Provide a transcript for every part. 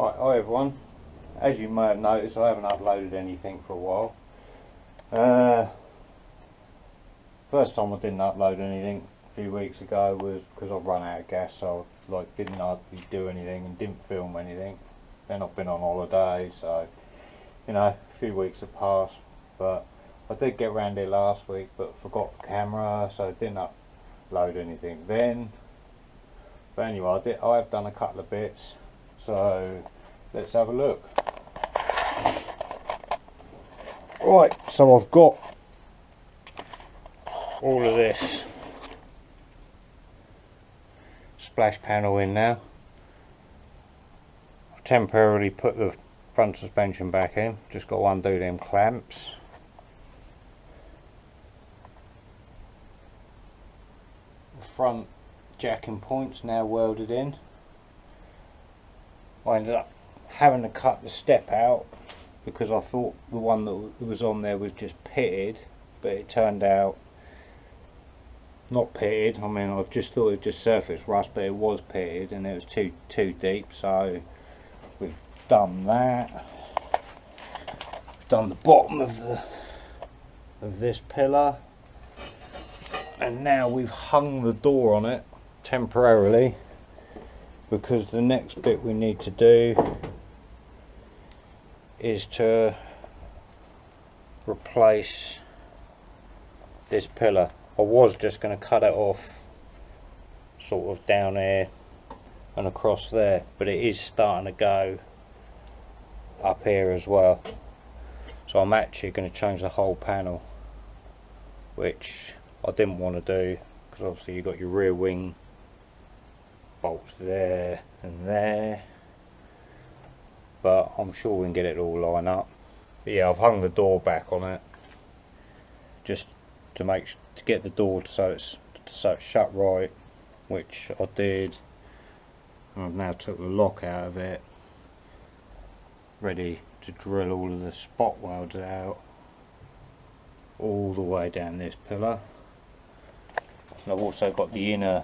Right, hi everyone. As you may have noticed, I haven't uploaded anything for a while. First time I didn't upload anything a few weeks ago was because I've run out of gas, so I didn't hardly do anything and didn't film anything. Then I've been on holiday, so a few weeks have passed. But I did get around here last week, but forgot the camera, so I didn't upload anything then. But anyway, I have done a couple of bits, so let's have a look. Right, so I've got all of this splash panel in now. I've temporarily put the front suspension back in, just got to undo them clamps. The front jacking points now welded in. I ended up having to cut the step out because I thought the one that was on there was just pitted, but it turned out not pitted. I mean, I just thought it was just surface rust, but it was pitted and it was too deep, so we've done that. We've done the bottom of this pillar, and now we've hung the door on it temporarily because the next bit we need to do is to replace this pillar. I was just going to cut it off sort of down here and across there, but it is starting to go up here as well, so I'm actually going to change the whole panel, which I didn't want to do because obviously you've got your rear wing bolts there and there, but I'm sure we can get it all lined up. But yeah, I've hung the door back on it just to get the door so it's shut right, which I did. I've now took the lock out of it, ready to drill all of the spot welds out all the way down this pillar. And I've also got the inner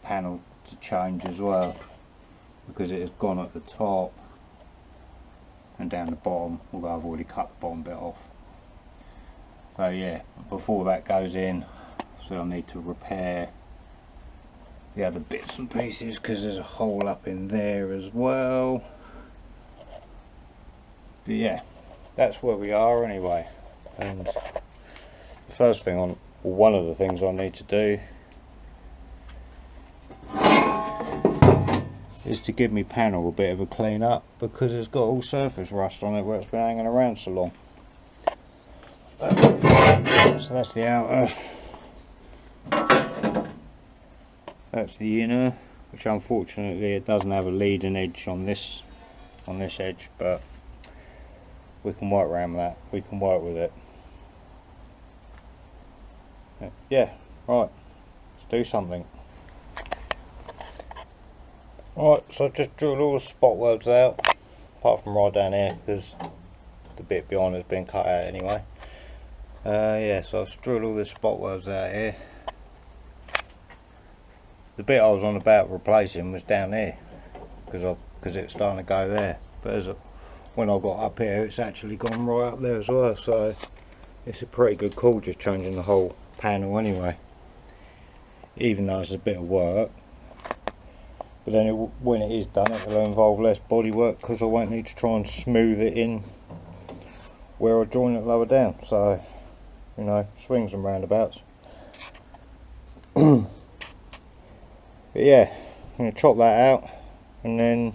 panel to change as well, because it has gone at the top and down the bottom, although I've already cut the bottom bit off. So yeah, before that goes in, so I need to repair the other bits and pieces because there's a hole up in there as well. But yeah, that's where we are anyway. And the first thing or one of the things I need to do is to give me panel a bit of a clean up because it's got all surface rust on it where it's been hanging around so long. So that's the outer, that's the inner, which unfortunately it doesn't have a leading edge on this edge, but we can work around that, we can work with it. Yeah, right, let's do something. Right, so I've just drilled all the spot welds out, apart from right down here because the bit behind has been cut out anyway. Yeah, so I've drilled all the spot welds out here. The bit I was on about replacing was down here because it's starting to go there, but when I got up here it's actually gone right up there as well, so it's a pretty good call just changing the whole panel anyway, even though it's a bit of work. But then when it is done, it will involve less body work because I won't need to try and smooth it in where I join it lower down. So, swings and roundabouts. But yeah, I'm going to chop that out and then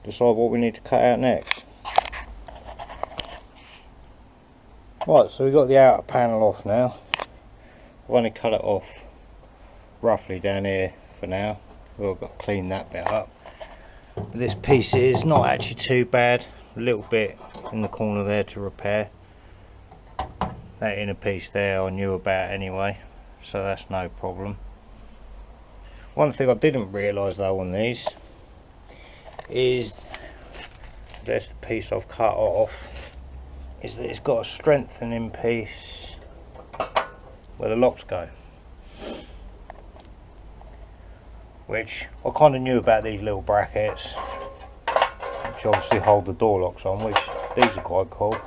decide what we need to cut out next. Right, so we've got the outer panel off now. I've only cut it off roughly down here for now. We've got to clean that bit up. But this piece is not actually too bad. A little bit in the corner there to repair. That inner piece there I knew about anyway, so that's no problem. One thing I didn't realise though on these is, there's the piece I've cut off, is that it's got a strengthening piece where the locks go. which I kind of knew about these little brackets, which obviously hold the door locks on, which these are quite cool.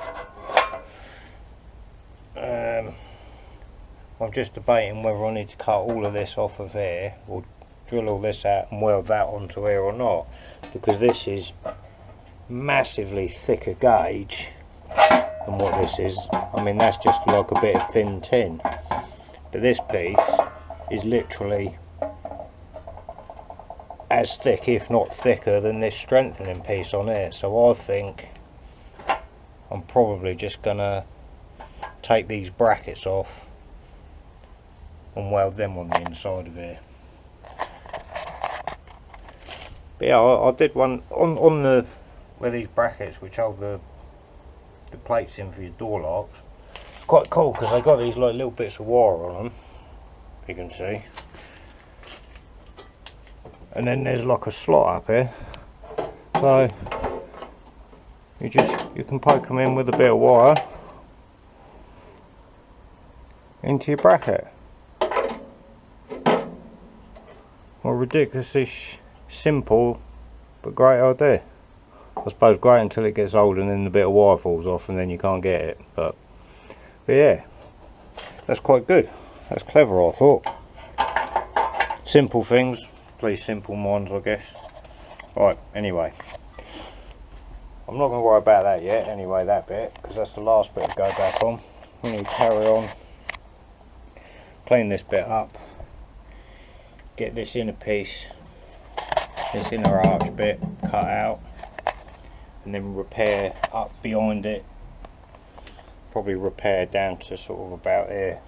I'm just debating whether I need to cut all of this off of here or drill all this out and weld that onto here or not, because this is massively thicker gauge than what this is. I mean, that's just like a bit of thin tin, but this piece is literally as thick, if not thicker, than this strengthening piece on here. So I think I'm probably just gonna take these brackets off and weld them on the inside of here. But yeah, I did one on the where these brackets which hold the plates in for your door locks. It's quite cool because they got these like little bits of wire on them, you can see, and then there's like a slot up here, so you can poke them in with a bit of wire into your bracket. Well, ridiculously simple but great idea. I suppose great until it gets old and then the bit of wire falls off and then you can't get it, but yeah, that's quite good. That's clever, I thought. Simple things please simple minds, I guess. Right, anyway, I'm not going to worry about that yet anyway, that bit, because that's the last bit to go back on. We need to carry on, clean this bit up, get this inner piece, this inner arch bit cut out, and then repair up behind it. Probably repair down to sort of about here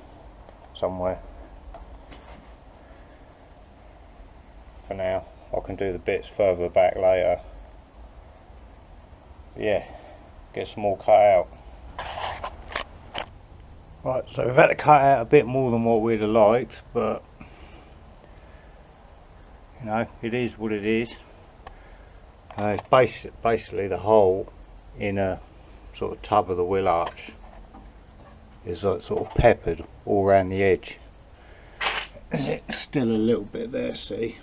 somewhere. For now, I can do the bits further back later. Yeah, get some more cut out. Right, so we've had to cut out a bit more than what we'd have liked, but you know, it is what it is. It's basically the hole in a sort of tub of the wheel arch is like sort of peppered all around the edge. There's still a little bit there, see?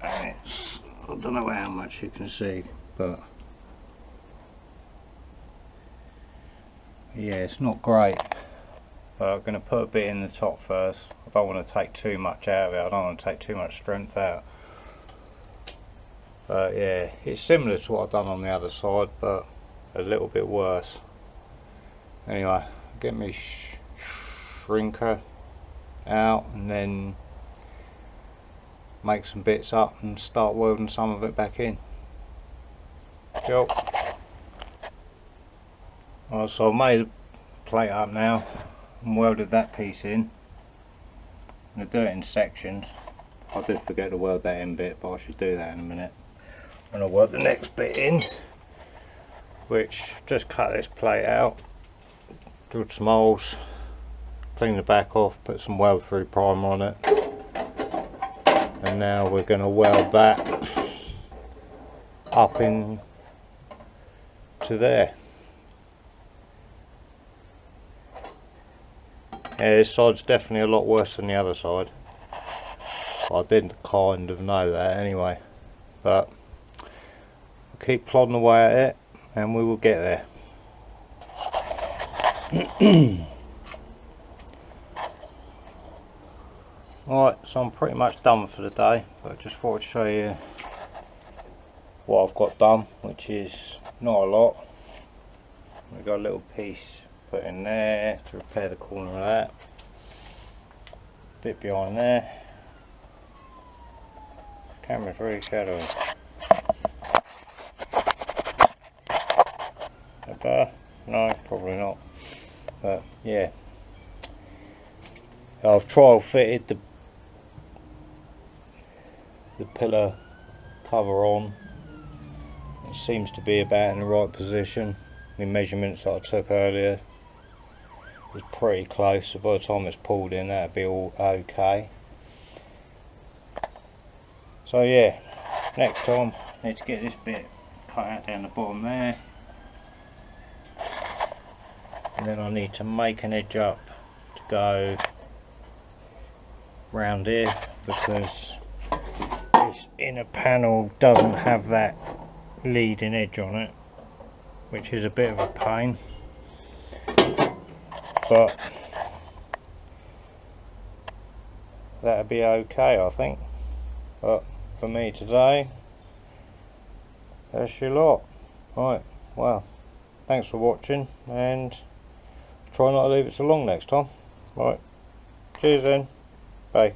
And it's, I don't know how much you can see, but yeah, it's not great. But I'm going to put a bit in the top first. I don't want to take too much out of it. I don't want to take too much strength out. But yeah, it's similar to what I've done on the other side, but a little bit worse. Anyway, get me shrinker out and then make some bits up and start welding some of it back in. Cool. Right, so I've made a plate up now and welded that piece in. I'm going to do it in sections. I did forget to weld that in bit, but I should do that in a minute. And I'll weld the next bit in, which just cut this plate out, drilled some holes, clean the back off, put some weld through primer on it, and now we're going to weld that up in to there. Yeah, this side's definitely a lot worse than the other side. I didn't kind of know that anyway, but we'll keep plodding away at it and we will get there. Alright, so I'm pretty much done for the day, but I just thought I'd show you what I've got done, which is not a lot. We've got a little piece put in there to repair the corner of that, bit behind there. Camera's really shadowy. No, probably not, but yeah, I've trial fitted the pillar cover on. It seems to be about in the right position. The measurements that I took earlier was pretty close, so by the time it's pulled in that'll be all okay. So yeah, next time I need to get this bit cut out down the bottom there, and then I need to make an edge up to go round here because this inner panel doesn't have that leading edge on it, which is a bit of a pain, but that'll be okay, I think. But for me today, that's your lot. Right, well, thanks for watching, and try not to leave it so long next time. Right, cheers then, bye.